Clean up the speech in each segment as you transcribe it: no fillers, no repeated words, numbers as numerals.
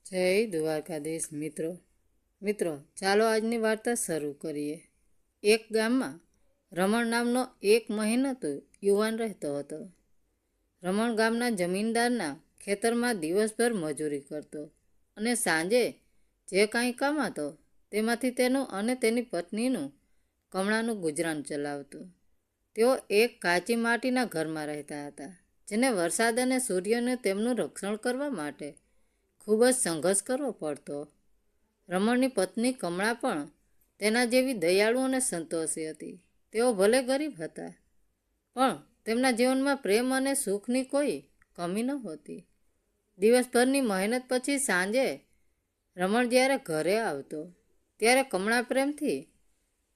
જય દ્વારકાધીશ મિત્રો ચાલો આજની વાર્તા શરૂ કરીએ। એક ગામમાં રમણ નામનો એક મહેનતુ યુવાન રહેતો હતો। રમણ ગામના જમીનદારના ખેતરમાં દિવસભર મજૂરી કરતો અને સાંજે જે કાંઈ કમાતો તેમાંથી તેનું અને તેની પત્નીનું કમળાનું ગુજરાન ચલાવતું। તેઓ એક કાચી માટીના ઘરમાં રહેતા હતા, જેને વરસાદ અને સૂર્યને તેમનું રક્ષણ કરવા માટે ખૂબ જ સંઘર્ષ કરવો પડતો। રમણની પત્ની કમળા પણ તેના જેવી દયાળુ અને સંતોષી હતી। તેઓ ભલે ગરીબ હતા, પણ તેમના જીવનમાં પ્રેમ અને સુખની કોઈ કમી નહોતી। દિવસભરની મહેનત પછી સાંજે રમણ જ્યારે ઘરે આવતો ત્યારે કમળા પ્રેમથી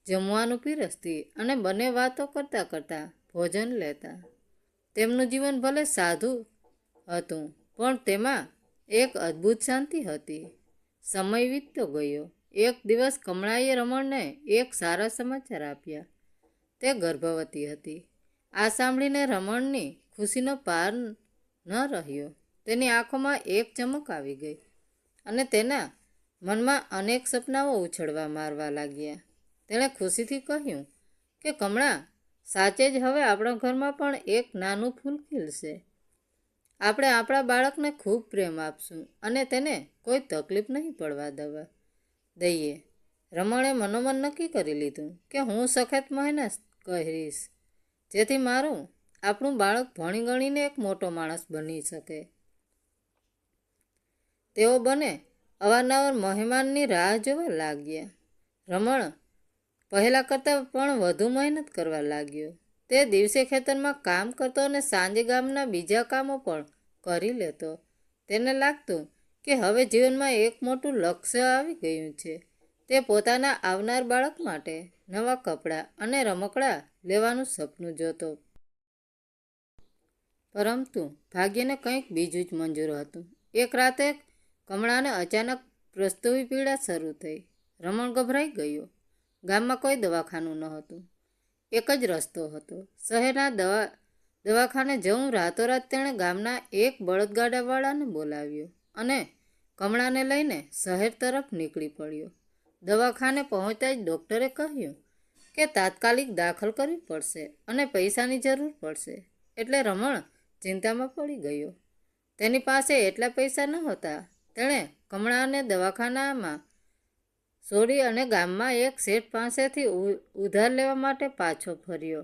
જમવાનું પીરસતી અને બંને વાતો કરતાં કરતાં ભોજન લેતા। તેમનું જીવન ભલે સાદું હતું, પણ તેમાં એક અદ્ભુત શાંતિ હતી। સમય વીતતો ગયો। એક દિવસ કમળાએ રમણને એક સારા સમાચાર આપ્યા। તે ગર્ભવતી હતી। આ સાંભળીને રમણની ખુશીનો પાર ન રહ્યો। તેની આંખોમાં એક ચમક આવી ગઈ અને તેના મનમાં અનેક સપનાઓ ઉછળવા મારવા લાગ્યા। તેણે ખુશીથી કહ્યું કે કમળા, સાચે જ હવે આપણા ઘરમાં પણ એક નાનું ફૂલ ખીલશે। આપણે આપણા બાળકને ખૂબ પ્રેમ આપશું અને તેને કોઈ તકલીફ નહીં પડવા દઈએ। રમણે મનોમન નક્કી કરી લીધું કે હું સખત મહેનત કરીશ, જેથી આપણું બાળક ભણી ગણીને એક મોટો માણસ બની શકે। તેઓ બંને અવારનવાર મહેમાનની રાહ જોવા લાગ્યા। રમણ પહેલાં કરતાં પણ વધુ મહેનત કરવા લાગ્યો। તે દિવસે ખેતરમાં કામ કરતો અને સાંજે ગામના બીજા કામો પણ કરી લેતો। તેને લાગતું કે હવે જીવનમાં એક મોટું લક્ષ્ય આવી ગયું છે। તે પોતાના આવનાર બાળક માટે નવા કપડાં અને રમકડાં લેવાનું સપનું જોતો, પરંતુ ભાગ્યને કંઈક બીજું જ મંજૂર હતું। એક રાતે કમળાને અચાનક પ્રસૂતિ પીડા શરૂ થઈ। રમણ ગભરાઈ ગયો। ગામમાં કોઈ દવાખાનું નહોતું। એક જ રસ્તો હતો, શહેરના દવાખાને જવું। રાતોરાત તેણે ગામના એક બળદગાડાવાળાને બોલાવ્યો અને કમળાને લઈને શહેર તરફ નીકળી પડ્યો। દવાખાને પહોંચતા જ ડૉક્ટરે કહ્યું કે તાત્કાલિક દાખલ કરવી પડશે અને પૈસાની જરૂર પડશે, એટલે રમણ ચિંતામાં પડી ગયો। તેની પાસે એટલા પૈસા નહોતા। તેણે કમળાને દવાખાનામાં છોડી અને ગામમાં એક શેઠ પાસેથી ઉધાર લેવા માટે પાછો ફર્યો।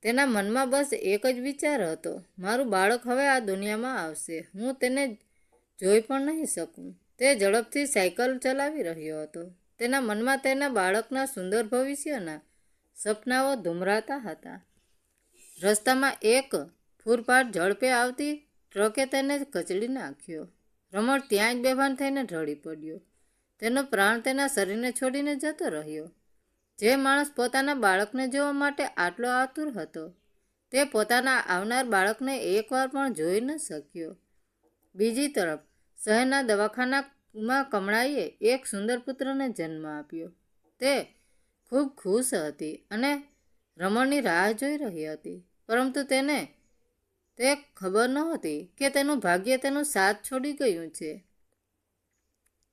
તેના મનમાં બસ એક જ વિચાર હતો, મારું બાળક હવે આ દુનિયામાં આવશે, હું તેને જોઈ પણ નહીં શકું। તે ઝડપથી સાયકલ ચલાવી રહ્યો હતો। તેના મનમાં તેના બાળકના સુંદર ભવિષ્યના સપનાઓ ધૂમરાતા હતા। રસ્તામાં એક પૂરપાટ ઝડપે આવતી ટ્રકે તેને કચડી નાખ્યો। રમણ ત્યાં જ બેભાન થઈને ઢળી પડ્યો। તેનો પ્રાણ તેના શરીરને છોડીને જતો રહ્યો। જે માણસ પોતાના બાળકને જોવા માટે આટલો આતુર હતો, તે પોતાના આવનાર બાળકને એકવાર પણ જોઈ ન શક્યો। બીજી તરફ શહેરના દવાખાનામાં કમળાએ એક સુંદર પુત્રને જન્મ આપ્યો। તે ખૂબ ખુશ હતી અને રમણની રાહ જોઈ રહી હતી, પરંતુ તેને તે ખબર નહોતી કે તેનું ભાગ્ય તેનો સાથ છોડી ગયું છે।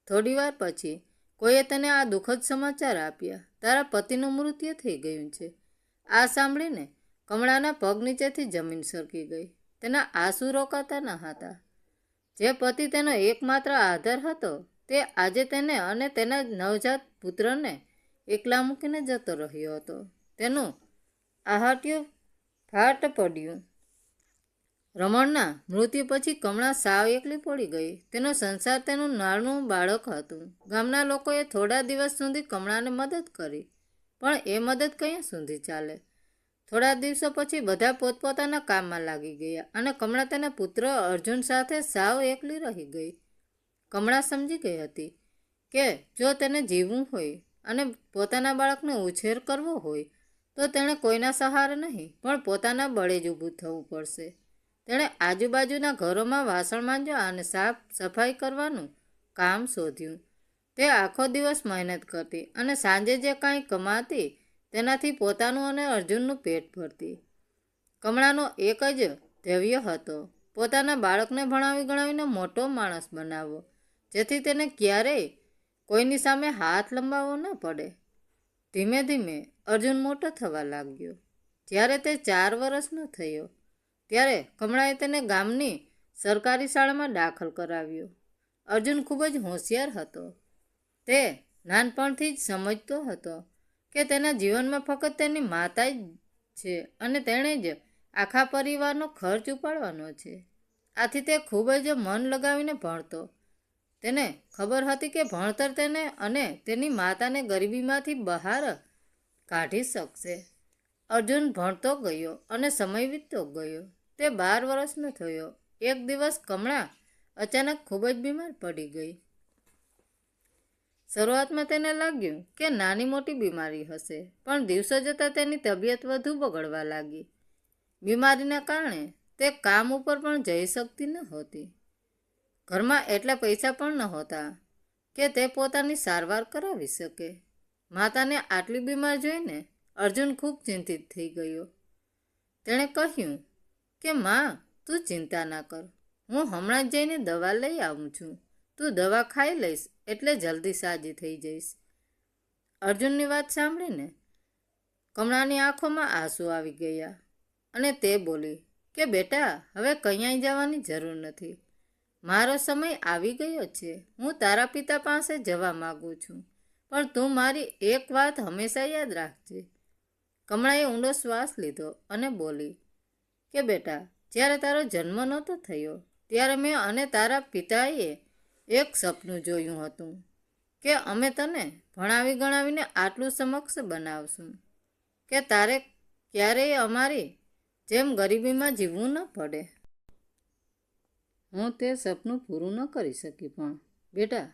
થોડીવાર પછી કોઈએ તેને આ દુઃખદ સમાચાર આપ્યા, તારા પતિનું મૃત્યુ થઈ ગયું છે। આ સાંભળીને કમળાના પગ નીચેથી જમીન સરકી ગઈ। તેના આંસુ રોકાતા ન હતા। જે પતિ તેનો એકમાત્ર આધાર હતો, તે આજે તેને અને તેના નવજાત પુત્રને એકલા મૂકીને જતો રહ્યો હતો। તેનું આહાટ્યું ફાટ પડ્યું। રમણના મૃત્યુ પછી કમળા સાવ એકલી પડી ગઈ। તેનો સંસાર તેનું નાનું બાળક હતું। ગામના લોકોએ થોડા દિવસ સુધી કમળાને મદદ કરી, પણ એ મદદ ક્યાં સુધી ચાલે? થોડા દિવસો પછી બધા પોતપોતાના કામમાં લાગી ગયા અને કમળા તેના પુત્ર અર્જુન સાથે સાવ એકલી રહી ગઈ। કમળા સમજી ગઈ હતી કે જો તેને જીવવું હોય અને પોતાના બાળકનો ઉછેર કરવો હોય, તો તેણે કોઈના સહારે નહીં, પણ પોતાના બળે જ ઊભું થવું પડશે। તેણે આજુબાજુના ઘરોમાં વાસણ માંજવા અને સાફ સફાઈ કરવાનું કામ શોધ્યું। તે આખો દિવસ મહેનત કરતી અને સાંજે જે કાંઈ કમાતી તેનાથી પોતાનું અને અર્જુનનું પેટ ભરતી। કમળાનો એક જ ધ્યેય હતો, પોતાના બાળકને ભણાવી ગણાવીને મોટો માણસ બનાવવો। જેથી તેને ક્યારેય કોઈની સામે હાથ લંબાવવો ન પડે. ધીમે ધીમે અર્જુન મોટો થવા લાગ્યો. જ્યારે તે 4 વર્ષનો થયો ત્યારે કમળાએ તેને ગામની સરકારી શાળામાં દાખલ કરાવ્યો. અર્જુન ખૂબ જ હોશિયાર હતો. તે નાનપણથી જ સમજતો હતો કે તેના જીવનમાં ફક્ત તેની માતા જ છે અને તેણે જ આખા પરિવારનો ખર્ચ ઉપાડવાનો છે. આથી તે ખૂબ જ મન લગાવીને ભણતો. તેને ખબર હતી કે ભણતર તેને અને તેની માતાને ગરીબીમાંથી બહાર કાઢી શકશે. અર્જુન ભણતો ગયો અને સમય વીતતો ગયો. તે 12 વર્ષનો થયો. એક દિવસ કમળા અચાનક ખૂબ જ બીમાર પડી ગઈ. શરૂઆતમાં તેને લાગ્યું કે નાની મોટી બીમારી હશે, પણ દિવસો જતાં તેની તબિયત વધુ બગડવા લાગી. બીમારીના કારણે તે કામ ઉપર પણ જઈ શકતી નહોતી. ઘરમાં એટલા પૈસા પણ નહોતા કે તે પોતાની સારવાર કરાવી શકે. માતાને આટલી બીમાર જોઈને અર્જુન ખૂબ ચિંતિત થઈ ગયો. તેણે કહ્યું કે માં, તું ચિંતા ના કર, હું હમણાં જ જઈને દવા લઈ આવું છું. તું દવા ખાઈ લઈશ એટલે જલ્દી સાજી થઈ જઈશ. અર્જુનની વાત સાંભળીને કમળાની આંખોમાં આંસુ આવી ગયા અને તે બોલી કે બેટા, હવે ક્યાંય જવાની જરૂર નથી. મારો સમય આવી ગયો છે. હું તારા પિતા પાસે જવા માગું છું, પણ તું મારી એક વાત હંમેશા યાદ રાખજે. કમળાએ ઊંડો શ્વાસ લીધો અને બોલી કે બેટા, જ્યારે તારો જન્મ નહોતો થયો ત્યારે મેં અને તારા પિતાએ એક સપનું જોયું હતું કે અમે તને ભણાવી ગણાવીને આટલું સમક્ષ બનાવશું કે તારે ક્યારેય અમારી જેમ ગરીબીમાં જીવવું ન પડે. હું તે સપનું પૂરું ન કરી શકી, પણ બેટા,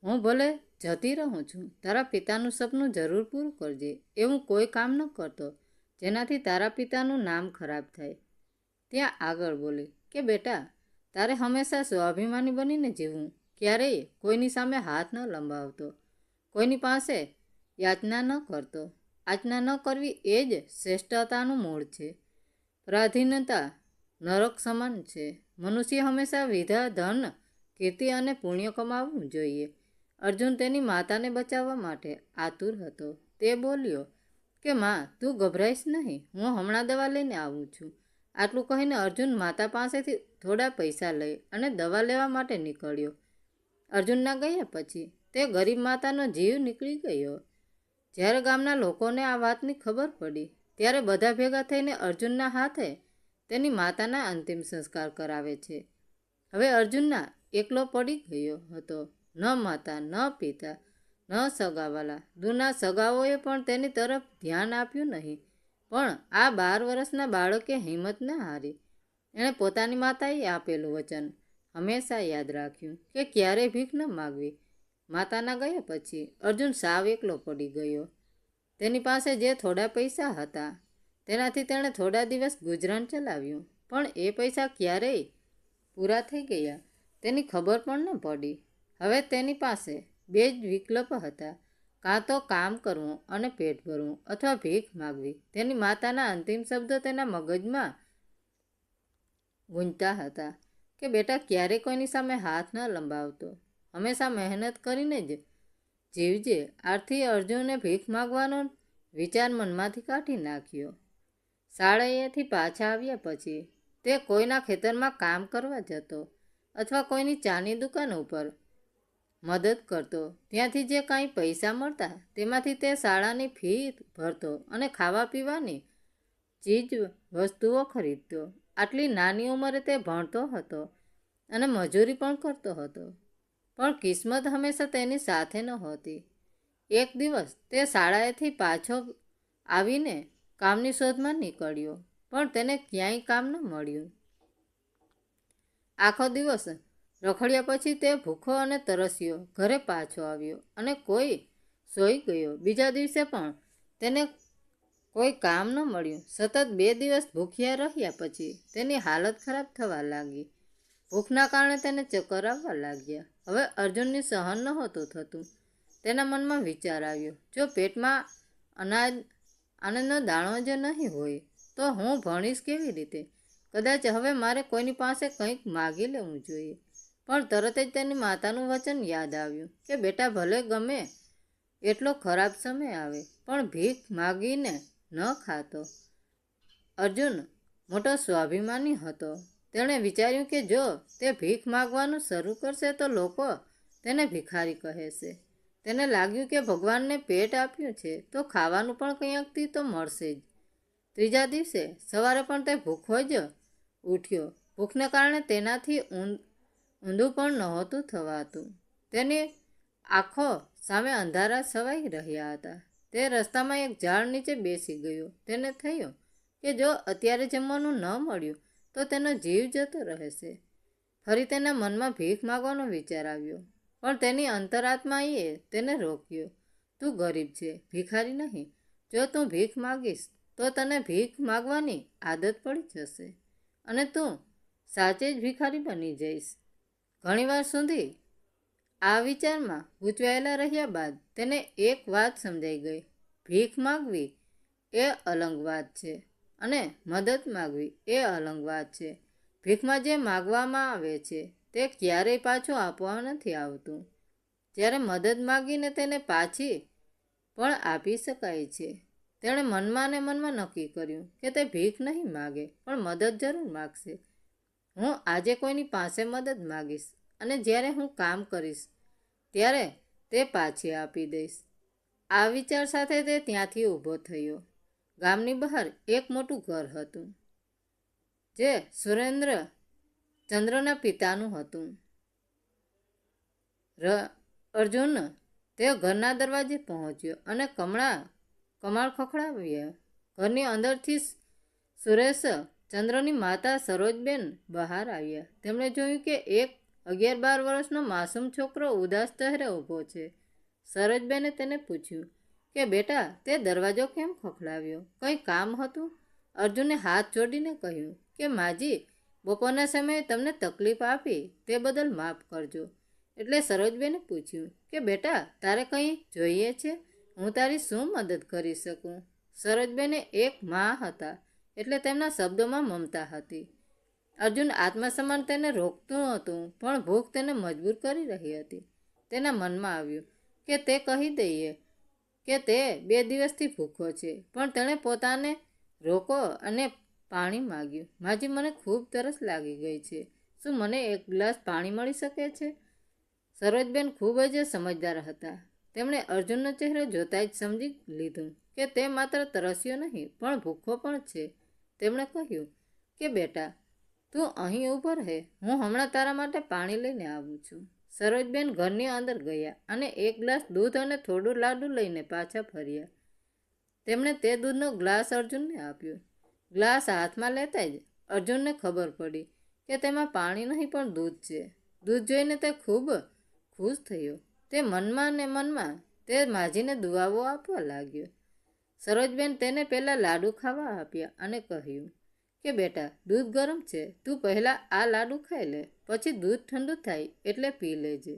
હું ભલે જતી રહું છું, તારા પિતાનું સપનું જરૂર પૂરું કરજે. એવું કોઈ કામ ન કરતો જેનાથી તારા પિતાનું નામ ખરાબ થાય. ત્યાં આગળ બોલી કે બેટા, તારે હંમેશા સ્વાભિમાની બનીને જીવવું. ક્યારેય કોઈની સામે હાથ ન લંબાવતો, કોઈની પાસે યાચના ન કરતો. યાચના ન કરવી એ જ શ્રેષ્ઠતાનું મૂળ છે. પરાધીનતા નરક સમાન છે. મનુષ્ય હંમેશા વિદ્યા, ધન, કીર્તિ અને પુણ્ય કમાવવું જોઈએ. અર્જુન તેની માતાને બચાવવા માટે આતુર હતો. તે બોલ્યો કે માં, તું ગભરાઈશ નહીં, હું હમણાં દવા લઈને આવું છું. આટલું કહીને અર્જુન માતા પાસેથી થોડા પૈસા લઈ અને દવા લેવા માટે નીકળ્યો. અર્જુનના ગયા પછી તે ગરીબ માતાનો જીવ નીકળી ગયો. જ્યારે ગામના લોકોને આ વાતની ખબર પડી ત્યારે બધા ભેગા થઈને અર્જુનના હાથે તેની માતાના અંતિમ સંસ્કાર કરાવે છે. હવે અર્જુનના એકલો પડી ગયો હતો. ન માતા, ન પિતા, ન સગાવાલા. દૂરના સગાઓએ પણ તેની તરફ ધ્યાન આપ્યું નહીં. પણ આ 12 વર્ષના બાળકે હિંમત ન હારી. એણે પોતાની માતાએ આપેલું વચન હંમેશા યાદ રાખ્યું કે ક્યારેય ભીખ ન માગવી. માતાના ગયા પછી અર્જુન સાવ એકલો પડી ગયો. તેની પાસે જે થોડા પૈસા હતા તેનાથી તેણે થોડા દિવસ ગુજરાન ચલાવ્યું, પણ એ પૈસા ક્યારેય પૂરા થઈ ગયા તેની ખબર પણ ન પડી. હવે તેની પાસે 2 જ વિકલ્પ હતા, કાં તો કામ કરવું અને પેટ ભરવું, અથવા ભીખ માગવી. તેની માતાના અંતિમ શબ્દો તેના મગજમાં ગૂંજતા હતા કે બેટા, ક્યારેય કોઈની સામે હાથ ન લંબાવતો, હંમેશા મહેનત કરીને જ જીવજે. આથી અર્જુને ભીખ માગવાનો વિચાર મનમાંથી કાઢી નાખ્યો. શાળાએથી પાછા આવ્યા પછી તે કોઈના ખેતરમાં કામ કરવા જતો અથવા કોઈની ચાની દુકાન ઉપર મદદ કરતો. ત્યાંથી જે કાંઈ પૈસા મળતા તેમાંથી તે શાળાની ફી ભરતો અને ખાવા પીવાની ચીજ વસ્તુઓ ખરીદતો. આટલી નાની ઉંમરે તે ભણતો હતો અને મજૂરી પણ કરતો હતો, પણ કિસ્મત હંમેશા તેની સાથે નહોતી. એક દિવસ તે શાળાએથી પાછો આવીને કામની શોધમાં નીકળ્યો, પણ તેને ક્યાંય કામ ન મળ્યું. આખો દિવસ રખડ્યા પછી તે ભૂખો અને તરસ્યો ઘરે પાછો આવ્યો અને કોઈ સૂઈ ગયો. બીજા દિવસે પણ તેને કોઈ કામ ન મળ્યું. સતત 2 દિવસ ભૂખ્યા રહ્યા પછી તેની હાલત ખરાબ થવા લાગી. ભૂખના કારણે તેને ચક્કર આવવા લાગ્યા. હવે અર્જુનની સહન નહોતું થતું. તેના મનમાં વિચાર આવ્યો, જો પેટમાં આનંદનો દાણો જ નહીં હોય તો હું ભણીશ કેવી રીતે? કદાચ હવે મારે કોઈની પાસે કંઈક માગી લેવું જોઈએ. પણ તરત જ તેની માતાનું વચન યાદ આવ્યું કે બેટા ભલે ગમે એટલો ખરાબ સમય આવે પણ ભીખ માગીને ન ખાતો. અર્જુન મોટો સ્વાભિમાની હતો. તેણે વિચાર્યું કે જો તે ભીખ માગવાનું શરૂ કરશે તો લોકો તેને ભિખારી કહેશે. તેને લાગ્યું કે ભગવાનને પેટ આપ્યું છે તો ખાવાનું પણ કંઈકથી તો મળશે જ. ત્રીજા દિવસે સવારે પણ તે ભૂખો જ ઉઠ્યો. ભૂખને કારણે તેનાથી ઊંધું પણ નહોતું થવાતું. તેની આંખો સામે અંધારા છવાઈ રહ્યા હતા. તે રસ્તામાં એક ઝાડ નીચે બેસી ગયો. તેને થયું કે જો અત્યારે જમવાનું ન મળ્યું તો તેનો જીવ જતો રહેશે. ફરી તેના મનમાં ભીખ માગવાનો વિચાર આવ્યો, પણ તેની અંતરાત્માએ તેને રોક્યો. તું ગરીબ છે, ભિખારી નહીં. જો તું ભીખ માગીશ તો તને ભીખ માગવાની આદત પડી જશે અને તું સાચે જ ભિખારી બની જઈશ. ઘણીવાર સુધી આ વિચારમાં ગૂંચવાયેલા રહ્યા બાદ તેને એક વાત સમજાઈ ગઈ. ભીખ માગવી એ અલગ વાત છે અને મદદ માગવી એ અલગ વાત છે. ભીખમાં જે માગવામાં આવે છે તે ક્યારેય પાછું આપવા નથી આવતું. જ્યારે મદદ માગીને તેને પાછી પણ આપી શકાય છે. તેણે મનમાં ને મનમાં નક્કી કર્યું કે તે ભીખ નહીં માગે પણ મદદ જરૂર માગશે. હું આજે કોઈની પાસે મદદ માગીશ અને જ્યારે હું કામ કરીશ ત્યારે તે પાછી આપી દઈશ. આ વિચાર સાથે તે ત્યાંથી ઊભો થયો. ગામની બહાર એક મોટું ઘર હતું જે સુરેન્દ્ર ચંદ્રના પિતાનું હતું. અર્જુન તે ઘરના દરવાજે પહોંચ્યો અને કમાળ ખખડાવ્યા. ઘરની અંદરથી સુરેશ ચંદ્રની માતા સરોજબેન બહાર આવ્યા. તેમણે જોયું કે એક 11-12 વર્ષનો માસૂમ છોકરો ઉદાસ ચહેરે ઊભો છે. સરોજબેને તેને પૂછ્યું કે બેટા તે દરવાજો કેમ ખખડાવ્યો? કંઈ કામ હતું? અર્જુને હાથ જોડીને કહ્યું કે માજી, બપોરના સમયે તમને તકલીફ આપી તે બદલ માફ કરજો. એટલે સરોજબેને પૂછ્યું કે બેટા તારે કંઈ જોઈએ છે? હું તારી શું મદદ કરી શકું? સરોજબેને એક મા હતા એટલે તેમના શબ્દોમાં મમતા હતી. અર્જુન આત્મસન્માન તેને રોકતું હતું પણ ભૂખ તેને મજબૂર કરી રહી હતી. તેના મનમાં આવ્યું કે તે કહી દઈએ કે તે 2 દિવસથી ભૂખો છે, પણ તેણે પોતાને રોકો અને પાણી માગ્યું. માજી, મને ખૂબ તરસ લાગી ગઈ છે. શું મને એક ગ્લાસ પાણી મળી શકે છે? સરોજબેન ખૂબ જ સમજદાર હતા. તેમણે અર્જુનનો ચહેરો જોતા જ સમજી લીધું કે તે માત્ર તરસ્યો નહીં પણ ભૂખો પણ છે. તેમણે કહ્યું કે બેટા તું અહીં ઊભો રહે, હું હમણાં તારા માટે પાણી લઈને આવું છું. સરોજબેન ઘરની અંદર ગયા અને એક ગ્લાસ દૂધ અને થોડું લાડુ લઈને પાછા ફર્યા. તેમણે તે દૂધનો ગ્લાસ અર્જુનને આપ્યો. ગ્લાસ હાથમાં લેતા જ અર્જુનને ખબર પડી કે તેમાં પાણી નહીં પણ દૂધ છે. દૂધ જોઈને તે ખૂબ ખુશ થયો. તે મનમાં ને મનમાં તે માજીને દુઆઓ આપવા લાગ્યો. સરોજબેન તેને પહેલાં લાડુ ખાવા આપ્યા અને કહ્યું કે બેટા દૂધ ગરમ છે, તું પહેલાં આ લાડુ ખાઈ લે, પછી દૂધ ઠંડુ થાય એટલે પી લેજે.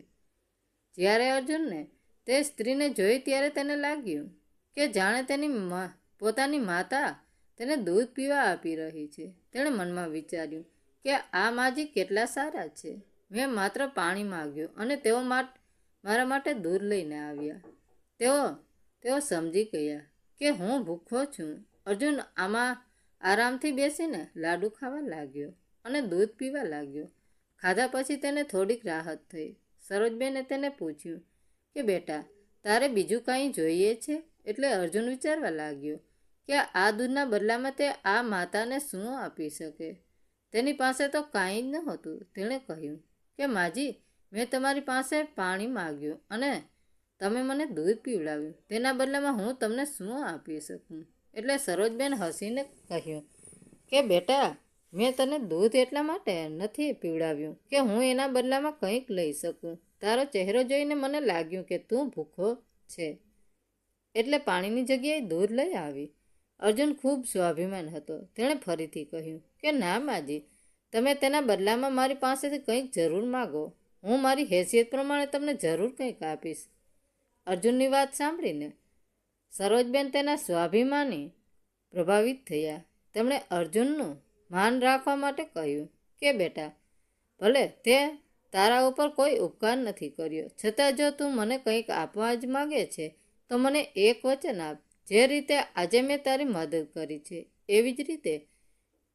જ્યારે અર્જુનને તે સ્ત્રીને જોઈ ત્યારે તેને લાગ્યું કે જાણે તેની પોતાની માતા તેને દૂધ પીવા આપી રહી છે. તેણે મનમાં વિચાર્યું કે આ માજી કેટલા સારા છે. મેં માત્ર પાણી માગ્યું અને તેઓ મારા માટે દૂધ લઈને આવ્યા. તેઓ સમજી ગયા કે હું ભૂખો છું. અર્જુન આમાં આરામથી બેસીને લાડુ ખાવા લાગ્યો અને દૂધ પીવા લાગ્યો. ખાધા પછી તેને થોડીક રાહત થઈ. સરોજબેને તેને પૂછ્યું કે બેટા તારે બીજું કાંઈ જોઈએ છે? એટલે અર્જુન વિચારવા લાગ્યો કે આ દૂધના બદલામાં તે આ માતાને શું આપી શકે. તેની પાસે તો કાંઈ જ નહોતું. તેણે કહ્યું કે માજી, મેં તમારી પાસે પાણી માગ્યું અને તમે મને દૂધ પીવડાવ્યું. તેના બદલામાં હું તમને શું આપી શકું? એટલે સરોજબેન હસીને કહ્યું કે બેટા મેં તને દૂધ એટલા માટે નથી પીવડાવ્યું કે હું એના બદલામાં કંઈક લઈ શકું. તારો ચહેરો જોઈને મને લાગ્યું કે તું ભૂખો છે એટલે પાણીની જગ્યાએ દૂધ લઈ આવી. અર્જુન ખૂબ સ્વાભિમાન હતો. તેણે ફરીથી કહ્યું કે ના માજી, તમે તેના બદલામાં મારી પાસેથી કંઈક જરૂર માગો. હું મારી હેસિયત પ્રમાણે તમને જરૂર કંઈક આપીશ. અર્જુનની વાત સાંભળીને સરોજબેન તેના સ્વાભિમાની પ્રભાવિત થયા. તેમણે અર્જુનનું માન રાખવા માટે કહ્યું કે બેટા ભલે તે તારા ઉપર કોઈ ઉપકાર નથી કર્યો, છતાં જો તું મને કંઈક આપવા જ માગે છે તો મને એક વચન આપ. જે રીતે આજે મેં તારી મદદ કરી છે એવી જ રીતે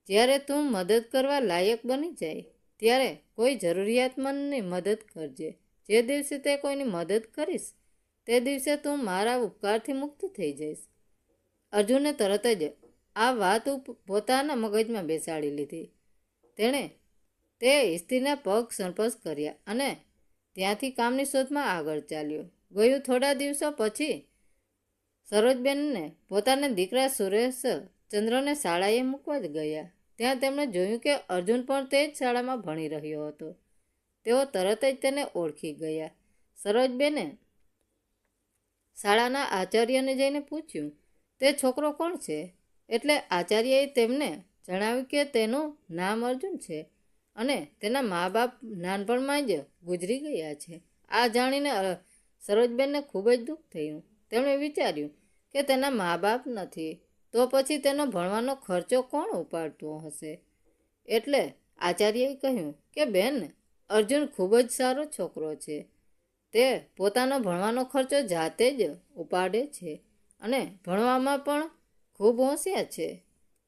જ્યારે તું મદદ કરવા લાયક બની જાય ત્યારે કોઈ જરૂરિયાતમંદની મદદ કરજે. જે દિવસે તે કોઈની મદદ કરીશ તે દિવસે તું મારા ઉપકારથી મુક્ત થઈ જઈશ. અર્જુને તરત જ આ વાત પોતાના મગજમાં બેસાડી લીધી. તેણે તે સ્ત્રીના પગ સંપર્ક કર્યા અને ત્યાંથી કામની શોધમાં આગળ ચાલ્યો ગયું. થોડા દિવસો પછી સરોજબેનને પોતાના દીકરા સુરેશ ચંદ્રને શાળાએ મૂકવા ગયા. ત્યાં તેમણે જોયું કે અર્જુન પણ તે જ શાળામાં ભણી રહ્યો હતો. તેઓ તરત જ તેને ઓળખી ગયા. સરોજબેને શાળાના આચાર્યને જઈને પૂછ્યું, તે છોકરો કોણ છે? એટલે આચાર્યએ તેમને જણાવ્યું કે તેનું નામ અર્જુન છે અને તેના મા બાપ નાનપણમાં જ ગુજરી ગયા છે. આ જાણીને સરોજબેનને ખૂબ જ દુઃખ થયું. તેમણે વિચાર્યું કે તેના મા બાપ નથી તો પછી તેનો ભણવાનો ખર્ચો કોણ ઉપાડતું હશે? એટલે આચાર્યએ કહ્યું કે બેન, અર્જુન ખૂબ જ સારો છોકરો છે. તે પોતાનો ભણવાનો ખર્ચો જાતે જ ઉપાડે છે અને ભણવામાં પણ ખૂબ હોશિયાર છે.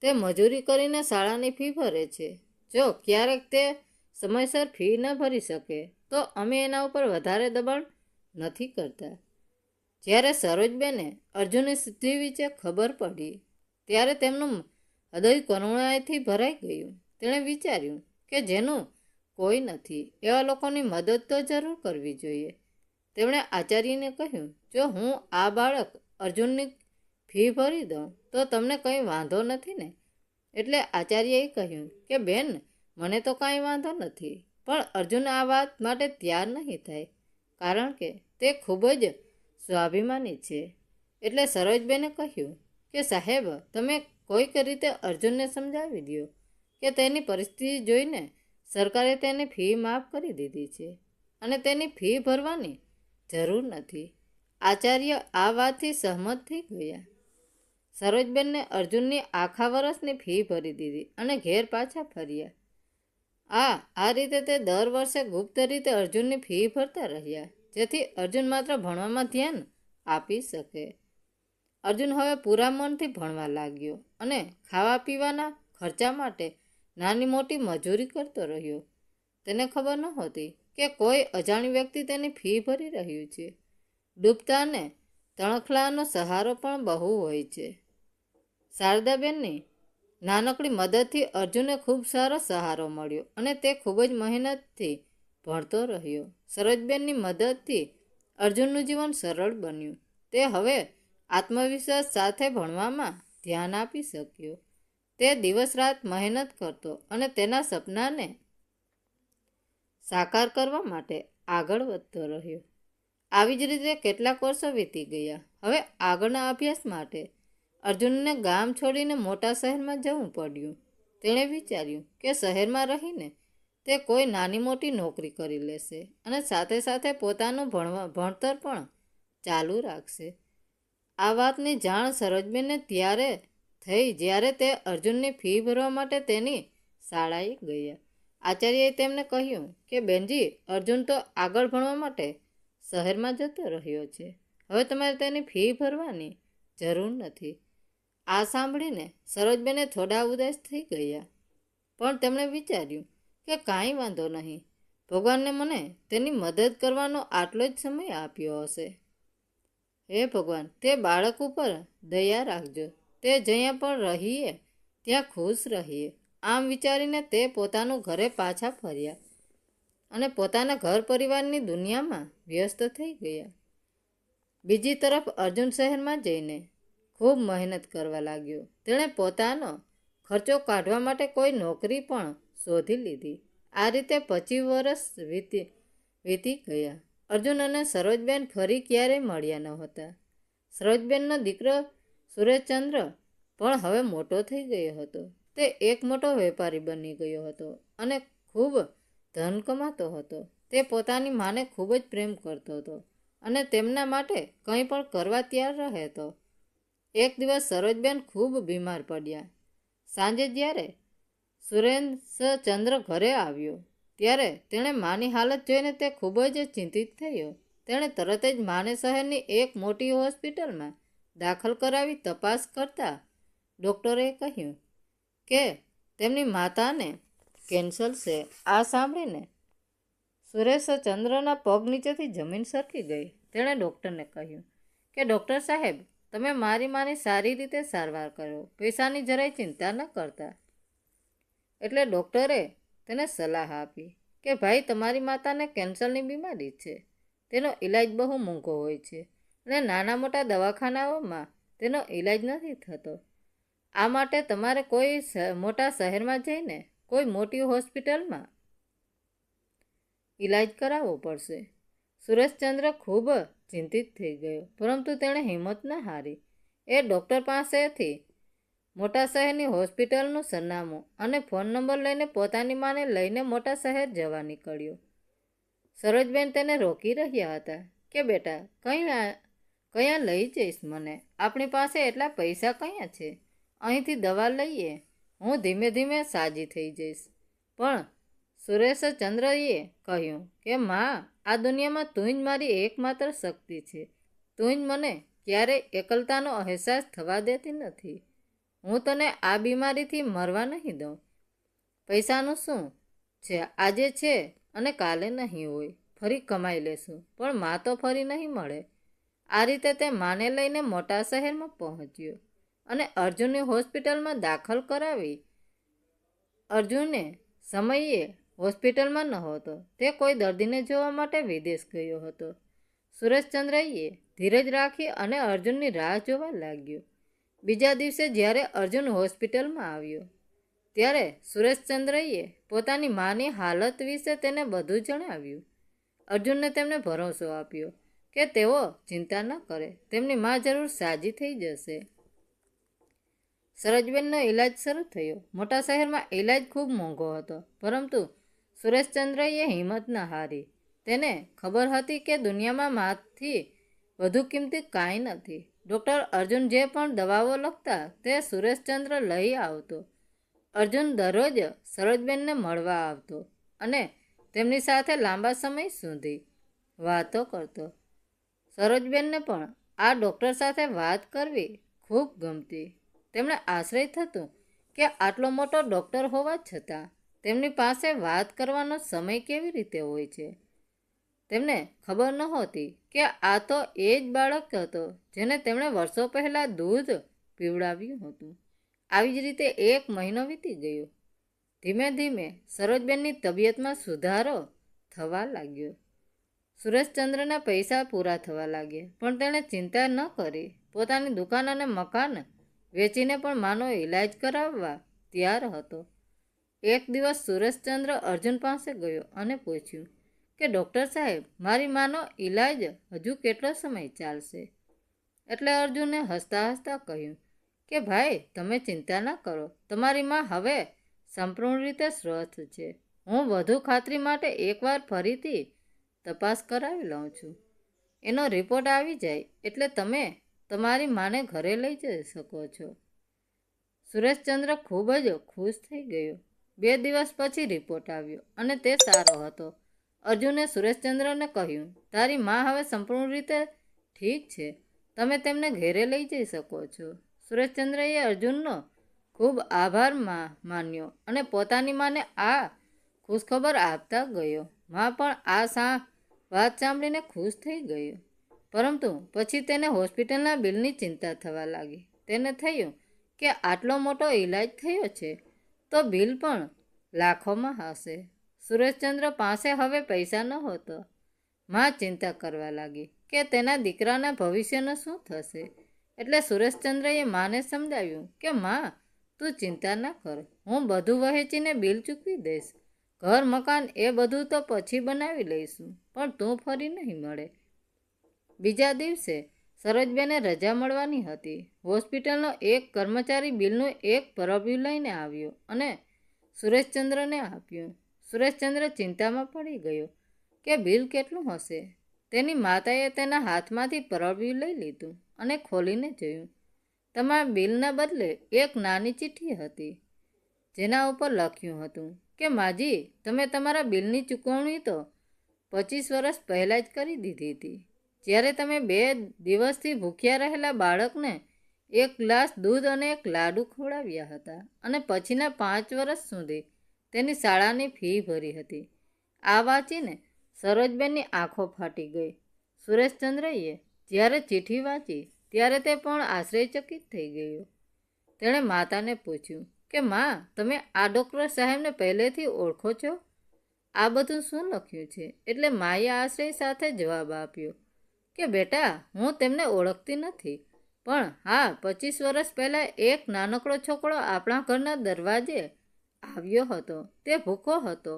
તે મજૂરી કરીને શાળાની ફી ભરે છે. જો ક્યારેક તે સમયસર ફી ન ભરી શકે તો અમે એના ઉપર વધારે દબાણ નથી કરતા. જ્યારે સરોજબેને અર્જુનની સિદ્ધિ વિશે ખબર પડી ત્યારે તેમનું હૃદય કરુણાથી ભરાઈ ગયું. તેણે વિચાર્યું કે જેનું કોઈ નથી એવા લોકોની મદદ તો જરૂર કરવી જોઈએ. તેમણે આચાર્યને કહ્યું, જો હું આ બાળક અર્જુનની ફી ભરી દઉં તો તમને કંઈ વાંધો નથી ને? એટલે આચાર્યએ કહ્યું કે બેન, મને તો કાંઈ વાંધો નથી, પણ અર્જુન આ વાત માટે તૈયાર નહીં થાય કારણ કે તે ખૂબ જ સ્વાભિમાની છે. એટલે સરોજબેને કહ્યું કે સાહેબ, તમે કોઈક રીતે અર્જુનને સમજાવી દો કે તેની પરિસ્થિતિ જોઈને સરકારે તેની ફી માફ કરી દીધી છે અને તેની ફી ભરવાની જરૂર નથી. આચાર્ય આ વાતથી સહમત થઈ ગયા. સરોજબેનને અર્જુનની આખા વર્ષની ફી ભરી દીધી અને ઘેર પાછા ફર્યા. આ રીતે તે દર વર્ષે ગુપ્ત રીતે અર્જુનની ફી ભરતા રહ્યા જેથી અર્જુન માત્ર ભણવામાં ધ્યાન આપી શકે. અર્જુન હવે પૂરા મનથી ભણવા લાગ્યો અને ખાવા પીવાના ખર્ચા માટે નાની મોટી મજૂરી કરતો રહ્યો. તેને ખબર નહોતી કે કોઈ અજાણી વ્યક્તિ તેની ફી ભરી રહ્યું છે. ડૂબતાને તણખલાનો સહારો પણ બહુ હોય છે. શારદાબેનની નાનકડી મદદથી અર્જુનને ખૂબ સારો સહારો મળ્યો અને તે ખૂબ જ મહેનતથી ભણતો રહ્યો. સરોજબેનની મદદથી અર્જુનનું જીવન સરળ બન્યું. તે હવે આત્મવિશ્વાસ સાથે ભણવામાં ધ્યાન આપી શક્યો. તે દિવસ રાત મહેનત કરતો અને તેના સપનાને સાકાર કરવા માટે આગળ વધતો રહ્યો. આવી જ રીતે કેટલાક વર્ષો વીતી ગયા. હવે આગળના અભ્યાસ માટે અર્જુનને ગામ છોડીને મોટા શહેરમાં જવું પડ્યું. તેણે વિચાર્યું કે શહેરમાં રહીને તે કોઈ નાની મોટી નોકરી કરી લેશે અને સાથે સાથે પોતાનું ભણતર પણ ચાલુ રાખશે. આ વાતની જાણ સરોજબેનને ત્યારે થઈ જ્યારે તે અર્જુનની ફી ભરવા માટે તેની શાળાએ ગયા. આચાર્યએ તેમને કહ્યું કે બેનજી, અર્જુન તો આગળ ભણવા માટે શહેરમાં જતો રહ્યો છે. હવે તમારે તેની ફી ભરવાની જરૂર નથી. આ સાંભળીને સરોજબેને થોડા ઉદાસ થઈ ગયા, પણ તેમણે વિચાર્યું કે કાંઈ વાંધો નહીં, ભગવાનને મને તેની મદદ કરવાનો આટલો જ સમય આપ્યો હશે. હે ભગવાન, તે બાળક ઉપર દયા રાખજો. તે જ્યાં પણ રહીએ ત્યાં ખુશ રહીએ. આમ વિચારીને તે પોતાનું ઘરે પાછા ફર્યા અને પોતાના ઘર પરિવારની દુનિયામાં વ્યસ્ત થઈ ગયા. બીજી તરફ અર્જુન શહેરમાં જઈને ખૂબ મહેનત કરવા લાગ્યો. તેણે પોતાનો ખર્ચો કાઢવા માટે કોઈ નોકરી પણ શોધી લીધી. આ રીતે 25 વર્ષ વીતી ગયા. અર્જુન અને સરોજબેન ફરી ક્યારેય મળ્યા ન હતા. સરોજબેનનો દીકરો સુરેશચંદ્ર પણ હવે મોટો થઈ ગયો હતો. તે એક મોટો વેપારી બની ગયો હતો અને ખૂબ ધન કમાતો હતો. તે પોતાની માને ખૂબ જ પ્રેમ કરતો હતો અને તેમના માટે કંઈ પણ કરવા તૈયાર રહેતો. એક દિવસ સરોજબેન ખૂબ બીમાર પડ્યા. સાંજે જ્યારે સુરેશચંદ્ર ઘરે આવ્યો ત્યારે તેણે માની હાલત જોઈને તે ખૂબ જ ચિંતિત થયો. તેણે તરત જ માને શહેરની એક મોટી હોસ્પિટલમાં દાખલ કરાવી તપાસ કરતા ડૉક્ટરે કહ્યું કે તેમની માતાને કેન્સર છે. આ સાંભળીને સુરેશચંદ્રના પગ નીચેથી જમીન સરકી ગઈ. તેણે ડૉક્ટરને કહ્યું કે ડૉક્ટર સાહેબ, તમે મારી માની સારી રીતે સારવાર કરો, પૈસાની જરાય ચિંતા ન કરતા. એટલે ડૉક્ટરે તેને સલાહ આપી કે ભાઈ, તમારી માતાને કેન્સરની બીમારી છે. તેનો ઈલાજ બહુ મોંઘો હોય છે અને નાના મોટા દવાખાનાઓમાં તેનો ઈલાજ નથી થતો. આ માટે તમારે કોઈ મોટા શહેરમાં જઈને કોઈ મોટી હોસ્પિટલમાં ઈલાજ કરાવવો પડશે. સુરેશચંદ્ર ખૂબ ચિંતિત થઈ ગયો, પરંતુ તેણે હિંમત ન હારી. એ ડૉક્ટર પાસેથી મોટા શહેરની હોસ્પિટલનું સરનામું અને ફોન નંબર લઈને પોતાની માને લઈને મોટા શહેર જવા નીકળ્યો. સરોજબેન તેને રોકી રહ્યા હતા કે બેટા, કયાં લઈ જઈશ મને? આપણી પાસે એટલા પૈસા કયાં છે? અહીંથી દવા લઈએ, હું ધીમે ધીમે સાજી થઈ જઈશ. પણ સુરેશચંદ્રએ કહ્યું કે માં, આ દુનિયામાં તું જ મારી એકમાત્ર શક્તિ છે. તું જ મને ક્યારેય એકલતાનો અહેસાસ થવા દેતી નથી. હું તને આ બીમારીથી મરવા નહીં દઉં. પૈસાનું શું છે? આજે છે અને કાલે નહીં હોય. ફરી કમાઈ લેશું, પણ માં તો ફરી નહીં મળે. આ રીતે તે માને લઈને મોટા શહેરમાં પહોંચ્યો અને અર્જુનની હોસ્પિટલમાં દાખલ કરાવી. અર્જુને સમયે હોસ્પિટલમાં નહોતો. તે કોઈ દર્દીને જોવા માટે વિદેશ ગયો હતો. સુરેશચંદ્રએ ધીરજ રાખી અને અર્જુનની રાહ જોવા લાગ્યો. બીજા દિવસે જ્યારે અર્જુન હોસ્પિટલમાં આવ્યો ત્યારે સુરેશચંદ્રએ પોતાની માની હાલત વિશે તેને બધું જણાવ્યું. અર્જુનને તેમને ભરોસો આપ્યો કે તેઓ ચિંતા ન કરે, તેમની મા જરૂર સાજી થઈ જશે. સરોજબેનનો ઈલાજ શરૂ થયો. મોટા શહેરમાં ઈલાજ ખૂબ મોંઘો હતો, પરંતુ સુરેશચંદ્રએ હિંમત ન હારી. તેને ખબર હતી કે દુનિયામાં માથી વધુ કિંમતી કાંઈ નથી. ડૉક્ટર અર્જુન જે પણ દવાઓ લખતા તે સુરેશચંદ્ર લઈ આવતો. અર્જુન દરરોજ સરોજબેનને મળવા આવતો અને તેમની સાથે લાંબા સમય સુધી વાતો કરતો. સરોજબેનને પણ આ ડૉક્ટર સાથે વાત કરવી ખૂબ ગમતી. તેમણે આશ્ચર્ય થતું કે આટલો મોટો ડૉક્ટર હોવા છતાં તેમની પાસે વાત કરવાનો સમય કેવી રીતે હોય છે. તેમને ખબર નહોતી કે આ તો એ જ બાળક હતો જેને તેમણે વર્ષો પહેલાં દૂધ પીવડાવ્યું હતું. આવી જ રીતે 1 મહિનો વીતી ગયો. ધીમે ધીમે સરોજબેનની તબિયતમાં સુધારો થવા લાગ્યો. સુરેશચંદ્રના પૈસા પૂરા થવા લાગ્યા, પણ તેણે ચિંતા ન કરી. પોતાની દુકાન અને મકાન વેચીને પણ માનો ઈલાજ કરાવવા તૈયાર હતો. એક દિવસ સુરેશચંદ્ર અર્જુન પાસે ગયો અને પૂછ્યું કે ડૉક્ટર સાહેબ, મારી માનો ઈલાજ હજુ કેટલો સમય ચાલશે? એટલે અર્જુને હસતા હસતા કહ્યું કે ભાઈ, તમે ચિંતા ન કરો, તમારી મા હવે સંપૂર્ણ રીતે સ્વસ્થ છે. હું વધુ ખાતરી માટે એકવાર ફરીથી તપાસ કરાવી લઉં છું. એનો રિપોર્ટ આવી જાય એટલે તમે તમારી માને ઘરે લઈ જઈ શકો છો. સુરેશચંદ્ર ખૂબ જ ખુશ થઈ ગયો. 2 દિવસ પછી રિપોર્ટ આવ્યો અને તે સારો હતો. અર્જુને સુરેશચંદ્રને કહ્યું, તારી મા હવે સંપૂર્ણ રીતે ઠીક છે, તમે તેમને ઘરે લઈ જઈ શકો છો. સુરેશચંદ્રએ અર્જુનનો ખૂબ આભાર માન્યો અને પોતાની માને આ ખુશખબર આપતા ગયો. મા પણ આ વાત સાંભળીને ખુશ થઈ ગયો. પરંતુ પછી તેને હોસ્પિટલના બિલની ચિંતા થવા લાગી. તેને થયું કે આટલો મોટો ઈલાજ થયો છે તો બિલ પણ લાખોમાં હશે. સુરેશચંદ્ર પાસે હવે પૈસા નહોતો. મા ચિંતા કરવા લાગી કે તેના દીકરાના ભવિષ્યનું શું થશે. એટલે સુરેશચંદ્રએ માને સમજાવ્યું કે મા, તું ચિંતા ન કર, હું બધું વહેંચીને બિલ ચૂકવી દઈશ. ઘર મકાન એ બધું તો પછી બનાવી લઈશું, પણ તું ફરી નહીં મળે. બીજા દિવસે સરોજબેને રજા મળવાની હતી. હોસ્પિટલનો એક કર્મચારી બિલનું એક પરબિયું લઈને આવ્યો અને સુરેશચંદ્રને આપ્યું. સુરેશચંદ્ર ચિંતામાં પડી ગયો કે બિલ કેટલું હશે. તેની માતાએ તેના હાથમાંથી પરબિયું લઈ લીધું અને ખોલીને જોયું. તમારા બિલના બદલે એક નાની ચિઠ્ઠી હતી, જેના ઉપર લખ્યું હતું કે માજી, તમે તમારા બિલની ચૂકવણી તો 25 વર્ષ પહેલાં જ કરી દીધી હતી, જ્યારે તમે 2 દિવસથી ભૂખ્યા રહેલા બાળકને 1 ગ્લાસ દૂધ અને 1 લાડુ ખવડાવ્યા હતા અને પછીના 5 વર્ષ સુધી તેની શાળાની ફી ભરી હતી. આ વાંચીને સરોજબેનની આંખો ફાટી ગઈ. સુરેશચંદ્રએ જ્યારે ચિઠ્ઠી વાંચી ત્યારે તે પણ આશ્ચર્યચકિત થઈ ગયો. તેણે માતાને પૂછ્યું કે માં, તમે આ ડૉક્ટર સાહેબને પહેલેથી ઓળખો છો? આ બધું શું લખ્યું છે? એટલે માએ આશ્ચર્ય સાથે જવાબ આપ્યો કે બેટા, હું તેમને ઓળખતી નથી, પણ હા, 25 વર્ષ પહેલાં એક નાનકડો છોકરો આપણા ઘરના દરવાજે આવ્યો હતો. તે ભૂખો હતો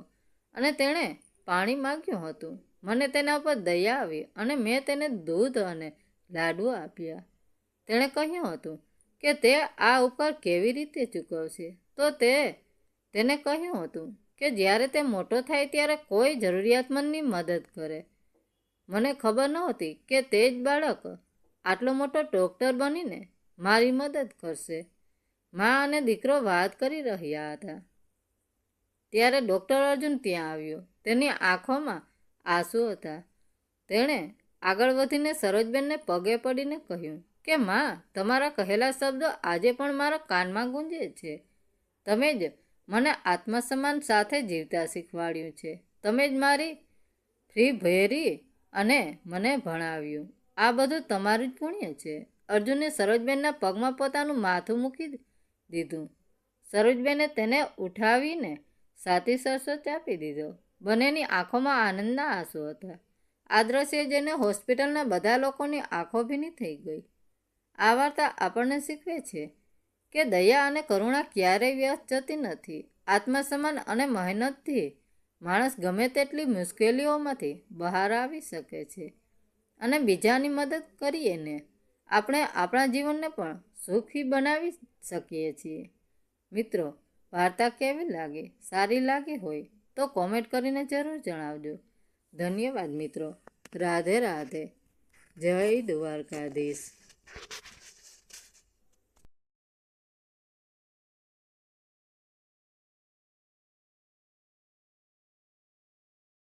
અને તેણે પાણી માગ્યું હતું. મને તેના પર દયા આવી અને મેં તેને દૂધ અને લાડુ આપ્યા. તેણે કહ્યું હતું કે તે આ ઉપકાર કેવી રીતે ચૂકવશે, તો તેને કહ્યું હતું કે જ્યારે તે મોટો થાય ત્યારે કોઈ જરૂરિયાતમંદની મદદ કરે. મને ખબર નહોતી કે તે જ બાળક આટલો મોટો ડૉક્ટર બનીને મારી મદદ કરશે. મા અને દીકરો વાત કરી રહ્યા હતા ત્યારે ડૉક્ટર અર્જુન ત્યાં આવ્યો. તેની આંખોમાં આંસુ હતા. તેણે આગળ વધીને સરોજબેનને પગે પડીને કહ્યું કે માં, તમારા કહેલા શબ્દો આજે પણ મારા કાનમાં ગુંજે છે. તમે જ મને આત્મસન્માન સાથે જીવતા શીખવાડ્યું છે. તમે જ મારી ફી ભરી અને મને ભણાવ્યું. આ બધું તમારું જ પુણ્ય છે. અર્જુને સરોજબેનના પગમાં પોતાનું માથું મૂકી દીધું. સરોજબેને તેને ઉઠાવીને સાથી સરસો ચાપી દીધો. બંનેની આંખોમાં આનંદના આંસુ હતા. આ દ્રશ્ય જોઈને હોસ્પિટલના બધા લોકોની આંખો ભીની થઈ ગઈ. આ વાર્તા આપણને શીખવે છે કે દયા અને કરુણા ક્યારેય વ્યર્થ જતી નથી. આત્મસન્માન અને મહેનતથી માણસ ગમે તેટલી મુશ્કેલીઓમાંથી બહાર આવી શકે છે અને બીજાની મદદ કરીને આપણે આપણા જીવનને પણ સુખી બનાવી શકીએ છીએ. મિત્રો, વાર્તા કેવી લાગી? સારી લાગી હોય તો કોમેન્ટ કરીને જરૂર જણાવજો. ધન્યવાદ મિત્રો. રાધે રાધે. જય દ્વારકાધીશ.